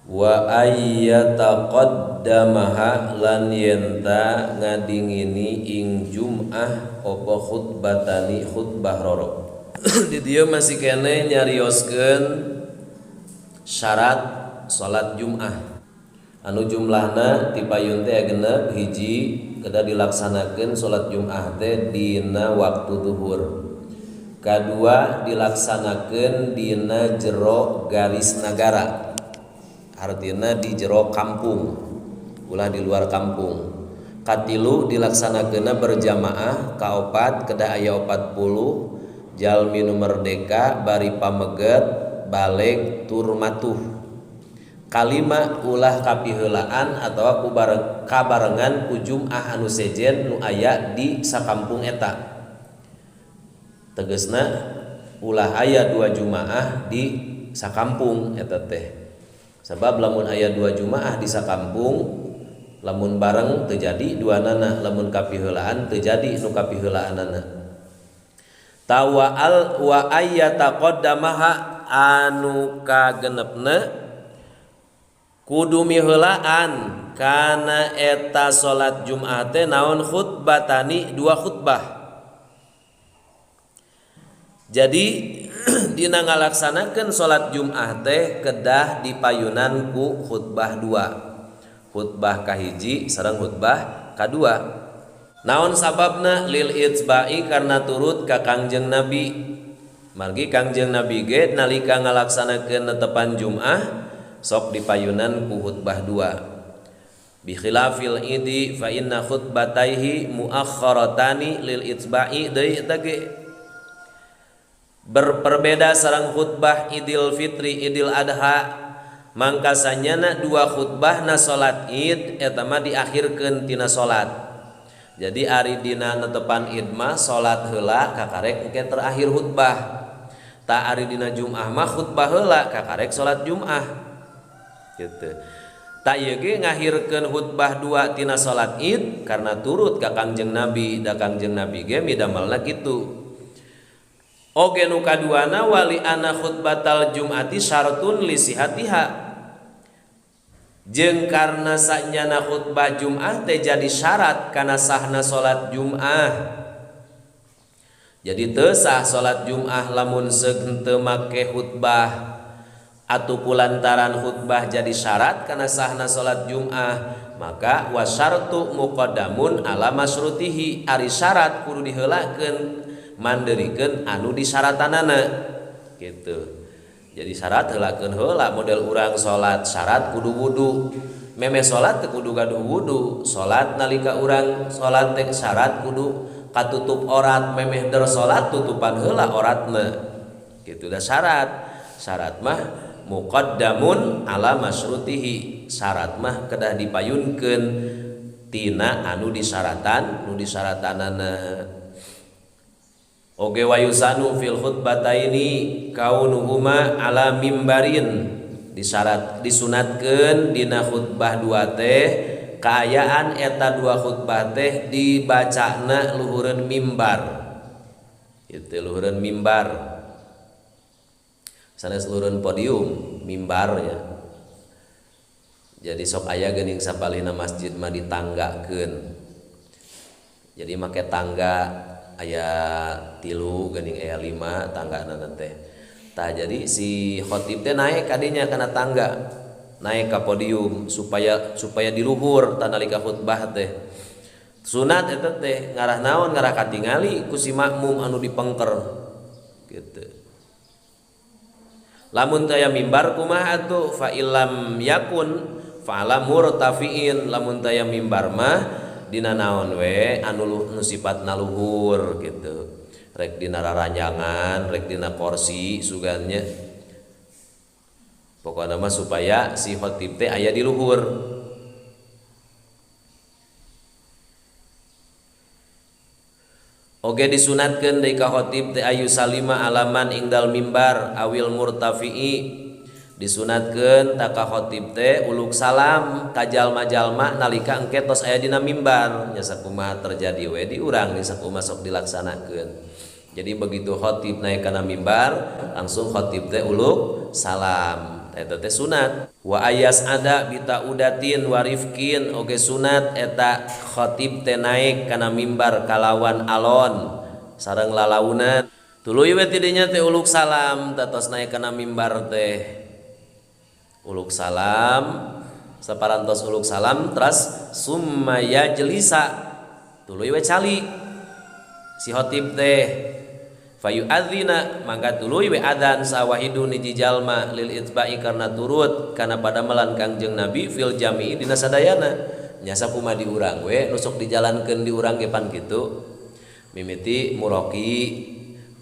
wa ayyataqaddamaha lan yenta ngadingini ing Jum'ah apa khutbatani khutbah roro. Di dieu masih kene nyarioskeun syarat salat Jum'ah anu jumlahna ti payun teh genep hiji kedah dilaksanakeun salat Jum'ah teh dina waktu zuhur. Kadua dilaksanakeun dina jero garis nagara. Artinya di jero kampung, ulah di luar kampung. Katilu dilaksanakeunna berjamaah, kaopat kedah aya 40 jalmi nu merdeka bari pameget balik tur matuh. Kalima ulah kapiheulaan atawa kabarengan ku Jum'ah anu sejen nu aya di sakampung eta. Tegesna ulah aya 2 Jumaah di sakampung eta teh. Sebab lamun aya 2 Jumaah di sakampung, lamun bareng terjadi duanana, lamun kapiheulaan terjadi nu kapiheulanana. Tawa'al wa ayyataqaddamaha anu kagenepna kudu miheulaan kana eta salat Jumaah teh naon khutbatani 2 khutbah. Jadi dina ngalaksanakeun salat Jum'ah teh kedah dipayunan ku khutbah 2. Khutbah kahiji sareng khutbah kadua. Naon sababna lil itsba'i karena turut ka Kangjeng Nabi. Margi Kangjeng Nabi ge nalika ngalaksanakeun netepan Jum'ah sok dipayunan ku khutbah 2. Bi khilafil idi fa inna khutbataihi muakharatani lil itsba'i deui eta ge. Berperbeda sareng khutbah Idul Fitri Idul Adha mangkasanyana 2 khutbah na salat Id eta mah diakhirkeun tina salat. Jadi ari dina netepan Id mah salat heula kakarek engke terakhir khutbah. Ta ari dina Jum'ah mah khutbah heula kakarek salat Jum'ah. Kitu. Ta ieu ge ngakhirkeun khutbah 2 tina salat Id karena turut ka Kangjeng Nabi, da Kangjeng Nabi ge midamelna kitu. Oge nu kaduana wali ana khutbatal Jum'ati syaratun li sihatiha. Jeung karna sanyana khutbah Jum'ah teh jadi syarat kana sahna salat Jum'ah. Jadi teu sah salat Jum'ah lamun seug teu make khutbah atuh kulantaran khutbah jadi syarat kana sahna salat Jum'ah, maka wasyartu muqaddamun ala masyrutihi. Ari syarat kudu diheulakeun manderikeun anu disyaratanana gitu. Jadi syarat heulakeun heula model urang salat syarat kudu wudu. Memeh salat teu kudu gaduh wudu. Salat nalika urang salat teh syarat kudu katutup orat, memeh der salat tutupan heula oratna. Kitu da syarat. Syarat mah muqaddamun ala masyrutihi. Syarat mah kedah dipayunkeun tina anu disyaratan, nu disyaratanana. Oge wayusanu fil khutbataini kaunuhuma ala mimbarin. Disunatkeun dina khutbah 2 teh kaayaan eta 2 khutbah teh dibacana luhureun mimbar. Itu luhureun mimbar. Sanes luhureun podium mimbarnya. Jadi sok aya geuning sapalihna masjid mah ditanggakeun. Jadi make tangga aya 3 geuning aya 5 tanggana teh. Tah jadi si khotib teh naik kadinya kana tangga, naik ka podium supaya di luhur tanalika khutbah teh. Sunat eta teh ngarah naon ngarah katingali ku si makmum anu dipengker kitu. Lamun teu aya mimbar kumaha atuh fa illam yakun fa ala murtafiin. Lamun teu aya mimbar mah dina naon we anu nu sifatna luhur gitu. Rek dina raranjangan, rek dina kursi sugannya. Pokokna mah supaya si khatib teh aya di luhur. Oge disunatkeun deui ka khatib teh ayu salima alaman ingdal mimbar awil murtafi'i. Disunatkeun ta ka khatib teh uluk salam ka jalma-jalma nalika engke tos aya dina mimbar. Nya sakumaha terjadi we di urang di sakumaha sok dilaksanakeun. Jadi begitu khatib naik kana mimbar langsung khatib teh uluk salam. eta teh sunat. Wa ayas ada bita udatin warifkin oge sunat eta khatib teh naik kana mimbar kalawan alon sareng lalaunan. Tuluy we tidinya teh uluk salam tatos naik kana mimbar teh uluk salam saparantos uluk salam teras summa yajlisa tuluy we cali si khatib teh fayu'adzina mangga tuluy we adzan sawahidun hiji jalma lil itba'i karena turut kana padamelan Kangjeng Nabi fil jami'i dina sadayana nya sakumadi urang we nusuk dijalankeun di urang ge pan kitu mimiti muroki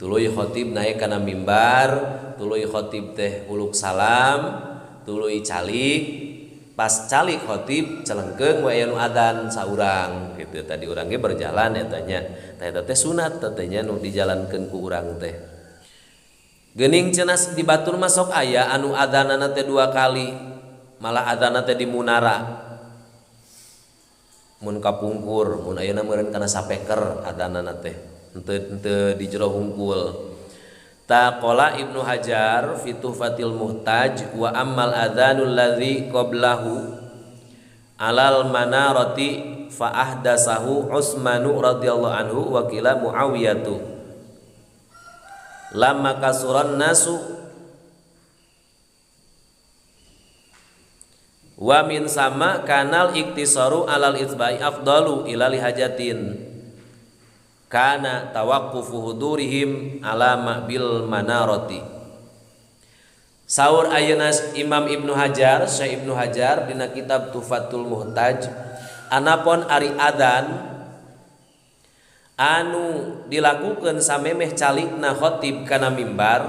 tuluy khatib naik kana mimbar tuluy khatib teh uluk salam tuluy calik pas calik khatib celengkeung we aya nu adzan saurang kitu tadi urang ge berjalan eta nya eta teh sunat teh nya nu dijalankeun ku urang teh geuning cenah di batur mah sok aya anu adzanana teh 2 kali malah adzanna teh di munara mun kapungkur mun ayeuna meureun kana sapeker adzanana teh henteu di jero hungkul. Taqala Ibnu Hajar fi Tuhfatil Muhtaj wa ammal adzanul ladzi qablahu alal manarati fa ahdasahu Utsmanu radhiyallahu anhu wa qila Muawiyatu lamma kasuran nasu wa min sama kanal iktisaru alal itsba'i afdalu ila lihajatin kana tawaqqufu hudurihim alama bil manarati. Saur ayeuna Imam Ibnu Hajar Syekh Ibnu Hajar dina kitab Tuhfatul Muhtaj anapun ari adzan anu dilakukeun samemeh calikna khatib kana mimbar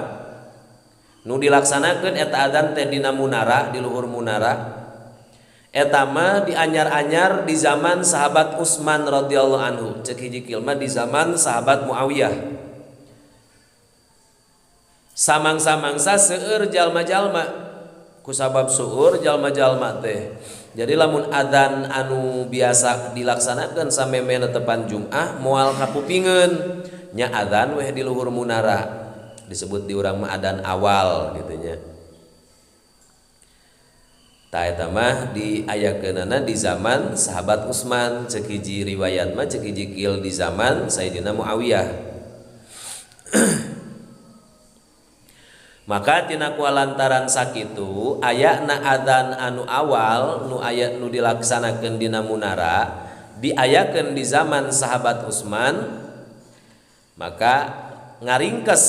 nu dilaksanakeun eta adzan teh dina munara di luhur munara eta mah dianyar-anyar di zaman sahabat Utsman radhiyallahu anhu ceuk hiji kilma di zaman sahabat Muawiyah samang-samangsa seueur jalma-jalma kusabab seueur jalma-jalma teh jadi lamun adzan anu biasa dilaksanakeun samemeh netepan Jumat moal kapupingeun nya adzan weh di luhur munara disebut di urang mah adzan awal gitu nya. Ta eta mah diayakeunana di zaman sahabat Utsman ceuk hiji riwayat mah ceuk hiji kil di zaman Sayyidina Muawiyah. Maka tina kualantaran sakitu ayana adzan anu awal nu aya nu dilaksanakeun dina munara diayakeun di zaman sahabat Utsman maka ngaringkes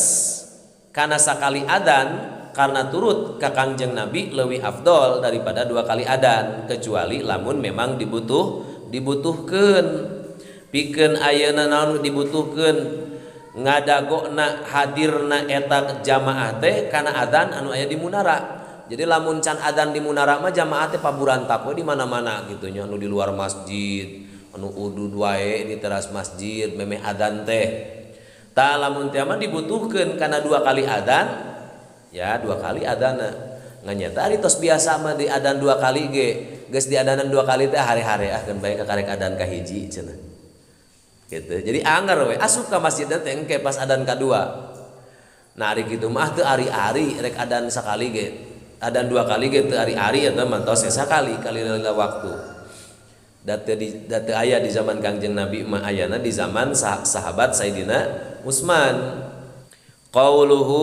kana sakali adzan karena turut ka Kangjeng Nabi leuwih afdol daripada 2 kali adzan kecuali lamun memang dibutuhkeun pikeun ayeuna naon dibutuhkeun ngadagona hadirna eta jamaah teh kana adzan anu aya di munara. Jadi lamun can adzan di munara mah jamaah teh paburantak we di mana-mana gitu nya anu di luar masjid anu udud wae di teras masjid memeh adzan teh. Tah lamun teh mah dibutuhkeun kana 2 kali adzan ya 2 kali adzanna nganyata ari tos biasa mah di adzan 2 kali ge geus di adanan 2 kali teh hari-hari keun bae ka karek adzan ka hiji cenah gitu. Jadi anggar we asup ka masjid teh engke pas adzan kadua nah ari kitu mah teu ari-ari rek adzan sakali ge adzan 2 kali ge teu ari-ari eta mah tos sakali kali lila waktu date aya di zaman Kangjeng Nabi mah ayana di zaman sahabat Sayyidina Utsman. Qauluhu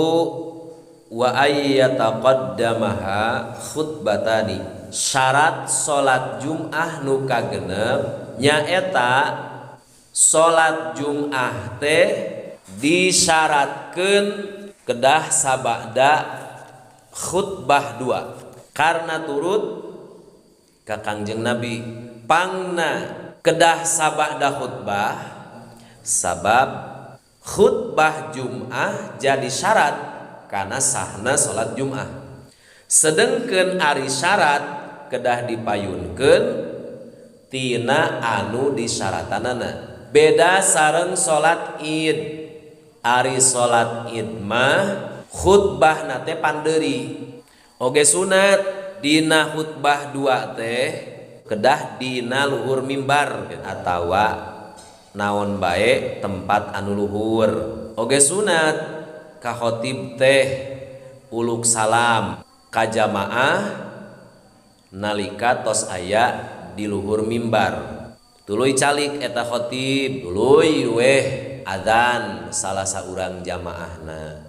wa ayyataqaddamaha khutbatani syarat salat Jumat nu kagenep nyaeta salat Jumat teh disyaratkeun kedah sabada khutbah 2 karena turut ka Kangjeng Nabi pangna kedah sabada khutbah sabab khutbah Jumat jadi syarat karena sahna salat Jumat sedengkeun ari syarat kedah dipayunkeun tina anu disyaratanana beda sareng salat Id. Ari salat Id mah khutbahna teh pandeuri oge sunat dina khutbah 2 teh kedah dina luhur mimbar atawa naon bae tempat anu luhur oge sunat ka khatib teh uluk salam kajamaah nalika tos aya di luhur mimbar. Tuluy calik eta khotib, tuluy weh adzan salah saurang jamaahna.